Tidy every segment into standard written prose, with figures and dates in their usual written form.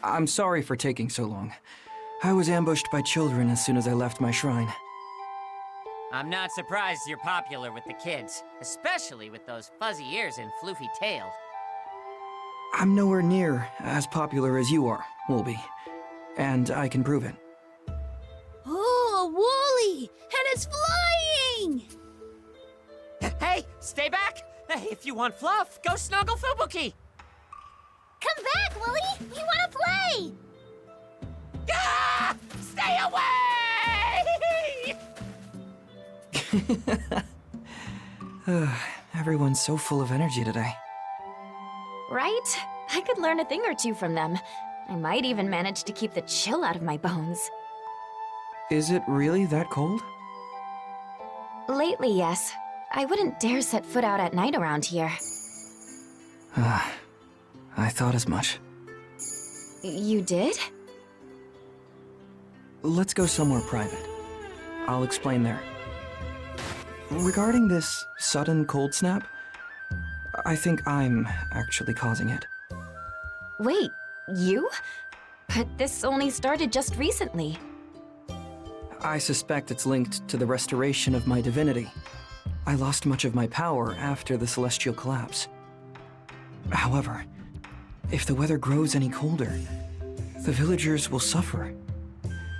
I'm sorry for taking so long. I was ambushed by children as soon as I left my shrine. I'm not surprised you're popular with the kids, especially with those fuzzy ears and floofy tail. I'm nowhere near as popular as you are, Wolby. And I can prove it. Oh, a woolly! And it's flying! Hey, stay back! Hey, if you want fluff, go snuggle Fubuki! Come back, Wooly! We want to play! Ah! Stay away! Everyone's so full of energy today. Right? I could learn a thing or two from them. I might even manage to keep the chill out of my bones. Is it really that cold? Lately, yes. I wouldn't dare set foot out at night around here. I thought as much. You did? Let's go somewhere private. I'll explain there. Regarding this sudden cold snap, I think I'm actually causing it. Wait, you? But this only started just recently. I suspect it's linked to the restoration of my divinity. I lost much of my power after the celestial collapse. However, if the weather grows any colder, the villagers will suffer.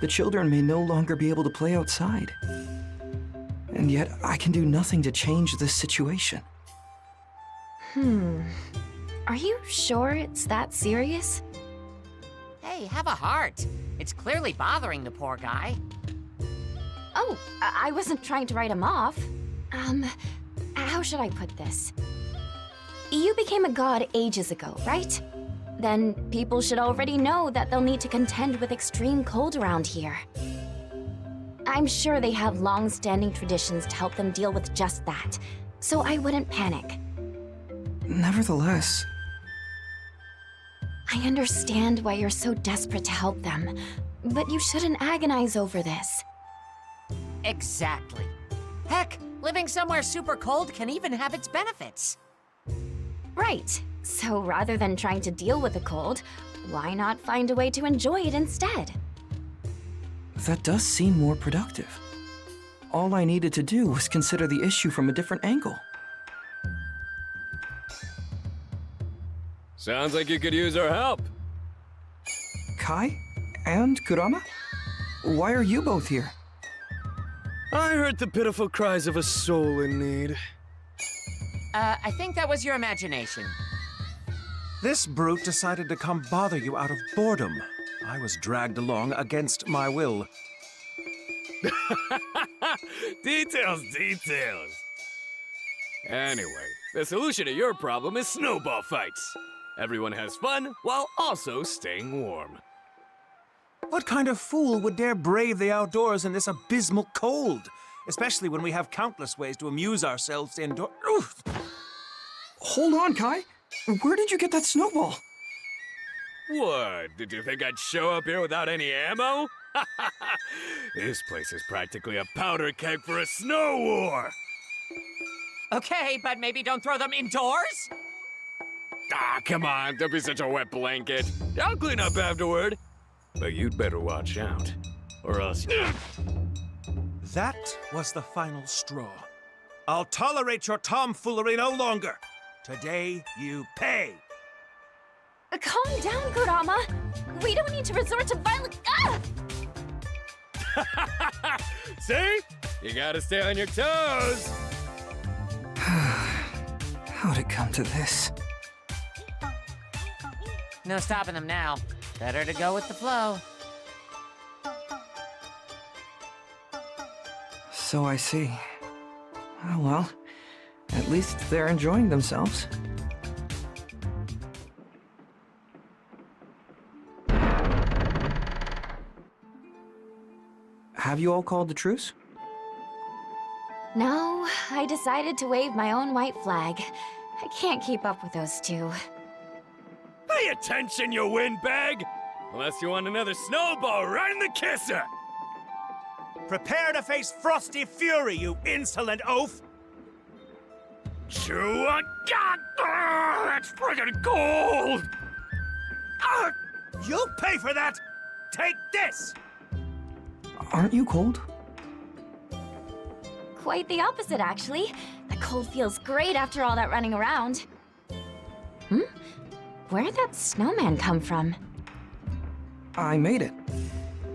The children may no longer be able to play outside. And yet, I can do nothing to change this situation. Are you sure it's that serious? Hey, have a heart. It's clearly bothering the poor guy. Oh, I wasn't trying to write him off. How should I put this? You became a god ages ago, right? Then people should already know that they'll need to contend with extreme cold around here. I'm sure they have long-standing traditions to help them deal with just that, so I wouldn't panic. Nevertheless, I understand why you're so desperate to help them, but you shouldn't agonize over this. Exactly. Heck, living somewhere super cold can even have its benefits. Right. So rather than trying to deal with the cold, why not find a way to enjoy it instead? that does seem more productive. All I needed to do was consider the issue from a different angle. Sounds like you could use our help. Kai? And Kurama? Why are you both here? I heard the pitiful cries of a soul in need. I think that was your imagination. This brute decided to come bother you out of boredom. I was dragged along against my will. Details, details. Anyway, the solution to your problem is snowball fights. Everyone has fun while also staying warm. What kind of fool would dare brave the outdoors in this abysmal cold? Especially when we have countless ways to amuse ourselves indoors. Oof! Hold on, Kai. Where did you get that snowball? What? Did you think I'd show up here without any ammo? This place is practically a powder keg for a snow war. Okay, but maybe don't throw them indoors? Ah, come on, don't be such a wet blanket. I'll clean up afterward. But you'd better watch out, or else... That was the final straw. I'll tolerate your tomfoolery no longer. Today, you pay. Calm down, Kurama. We don't need to resort to violent. See? You gotta stay on your toes. How'd it come to this? No stopping them now. Better to go with the flow. So I see. Oh well, at least they're enjoying themselves. Have you all called the truce? No, I decided to wave my own white flag. I can't keep up with those two. Pay attention, you windbag! Unless you want another snowball right in the kisser! Prepare to face frosty fury, you insolent oaf! Chew on... God! That's friggin' cold! Ah! You'll pay for that! Take this! Aren't you cold? Quite the opposite, actually. The cold feels great after all that running around. Where'd that snowman come from? I made it.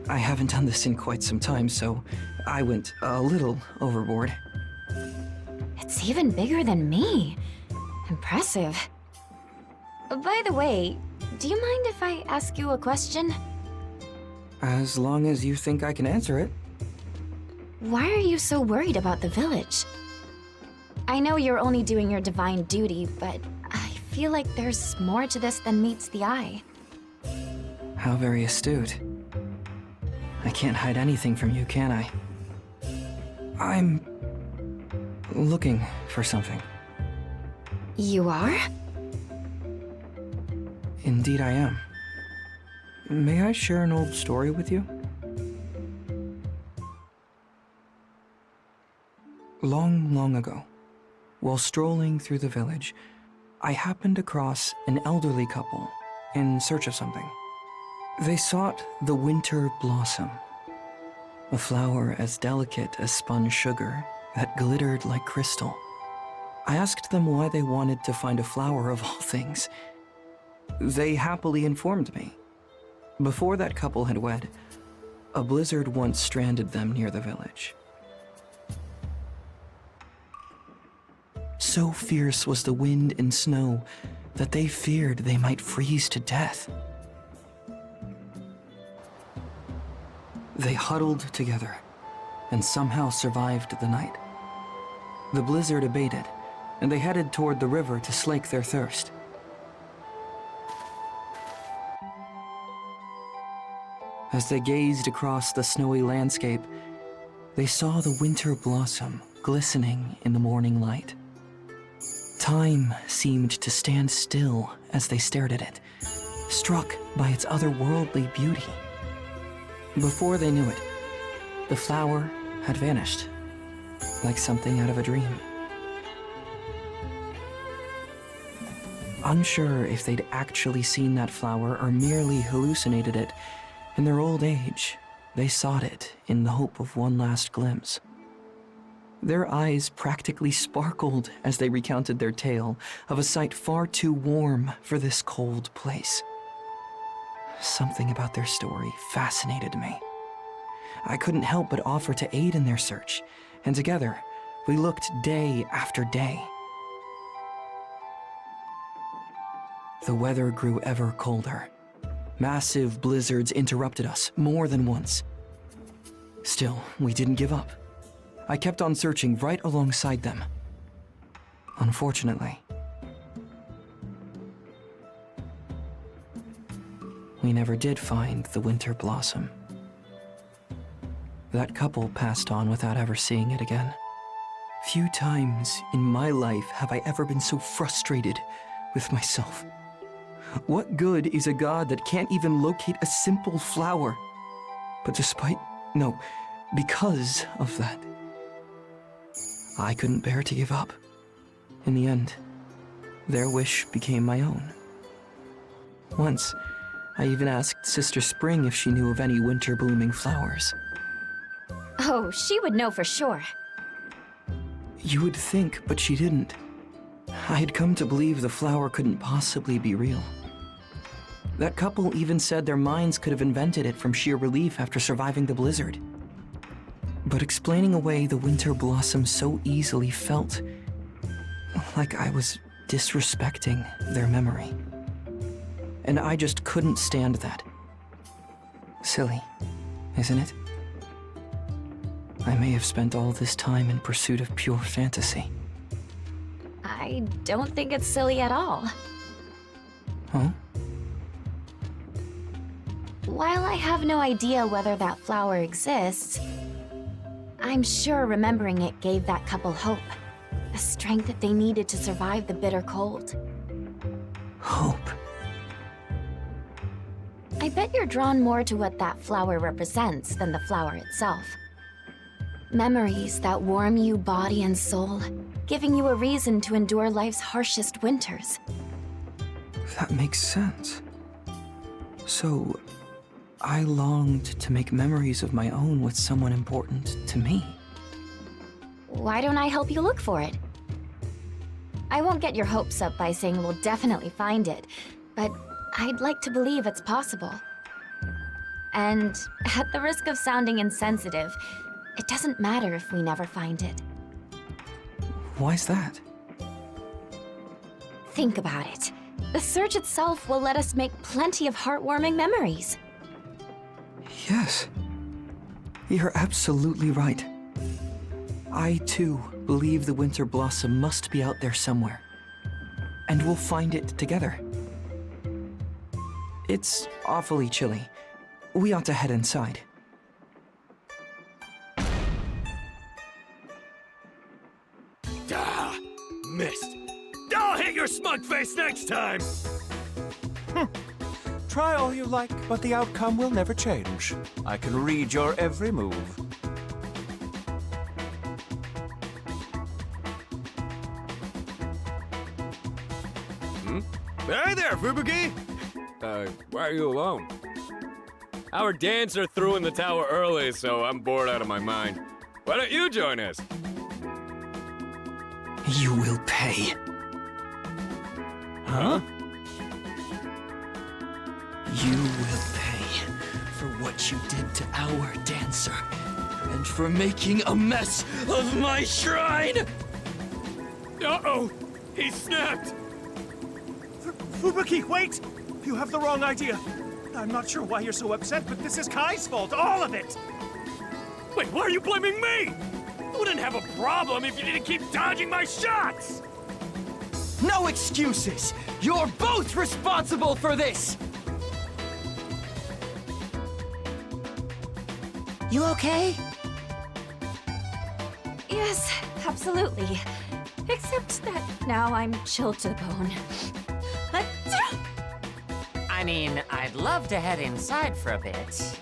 I haven't done this in quite some time, so I went a little overboard. It's even bigger than me. Impressive. By the way, do you mind if I ask you a question? As long as you think I can answer it. Why are you so worried about the village? I know you're only doing your divine duty, but I feel like there's more to this than meets the eye. How very astute. I can't hide anything from you, can I? I'm looking for something. You are? Indeed I am. May I share an old story with you? Long, long ago, while strolling through the village, I happened across an elderly couple in search of something. They sought the winter blossom, a flower as delicate as spun sugar that glittered like crystal. I asked them why they wanted to find a flower of all things. They happily informed me. Before that couple had wed, a blizzard once stranded them near the village. So fierce was the wind and snow that they feared they might freeze to death. They huddled together and somehow survived the night. The blizzard abated, and they headed toward the river to slake their thirst. As they gazed across the snowy landscape, they saw the winter blossom glistening in the morning light. Time seemed to stand still as they stared at it, struck by its otherworldly beauty. Before they knew it, the flower had vanished, like something out of a dream. Unsure if they'd actually seen that flower or merely hallucinated it, in their old age, they sought it in the hope of one last glimpse. Their eyes practically sparkled as they recounted their tale of a sight far too warm for this cold place. Something about their story fascinated me. I couldn't help but offer to aid in their search, and together, we looked day after day. The weather grew ever colder. Massive blizzards interrupted us more than once. Still, we didn't give up. I kept on searching right alongside them. Unfortunately, we never did find the winter blossom. That couple passed on without ever seeing it again. Few times in my life have I ever been so frustrated with myself. What good is a god that can't even locate a simple flower? But because of that, I couldn't bear to give up. In the end, their wish became my own. Once, I even asked Sister Spring if she knew of any winter-blooming flowers. Oh, she would know for sure. You would think, but she didn't. I had come to believe the flower couldn't possibly be real. That couple even said their minds could have invented it from sheer relief after surviving the blizzard. But explaining away the winter blossom so easily felt like I was disrespecting their memory. And I just couldn't stand that. Silly, isn't it? I may have spent all this time in pursuit of pure fantasy. I don't think it's silly at all. Huh? While I have no idea whether that flower exists, I'm sure remembering it gave that couple hope. The strength that they needed to survive the bitter cold. Hope. I bet you're drawn more to what that flower represents than the flower itself. Memories that warm you body and soul, giving you a reason to endure life's harshest winters. That makes sense. So, I longed to make memories of my own with someone important to me. Why don't I help you look for it? I won't get your hopes up by saying we'll definitely find it, but I'd like to believe it's possible. And at the risk of sounding insensitive, it doesn't matter if we never find it. Why's that? Think about it. The search itself will let us make plenty of heartwarming memories. Yes. You're absolutely right. I, too, believe the winter blossom must be out there somewhere. And we'll find it together. It's awfully chilly. We ought to head inside. Ah, missed. I'll hit your smug face next time! Try all you like, but the outcome will never change. I can read your every move. Hey there, Fubuki! Why are you alone? Our dancer threw in the tower early, so I'm bored out of my mind. Why don't you join us? You will pay. Huh? You will pay for what you did to our dancer, and for making a mess of my shrine! Uh-oh! He snapped! Fubuki, wait! You have the wrong idea. I'm not sure why you're so upset, but this is Kai's fault, all of it! Wait, why are you blaming me? You wouldn't have a problem if you didn't keep dodging my shots! No excuses! You're both responsible for this! You okay? Yes, absolutely. Except that now I'm chilled to the bone. I mean, I'd love to head inside for a bit.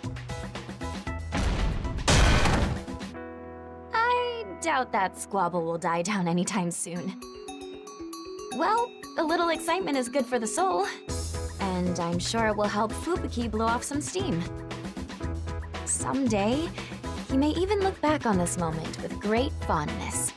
I doubt that squabble will die down anytime soon. Well, a little excitement is good for the soul. And I'm sure it will help Fubuki blow off some steam. Someday, he may even look back on this moment with great fondness.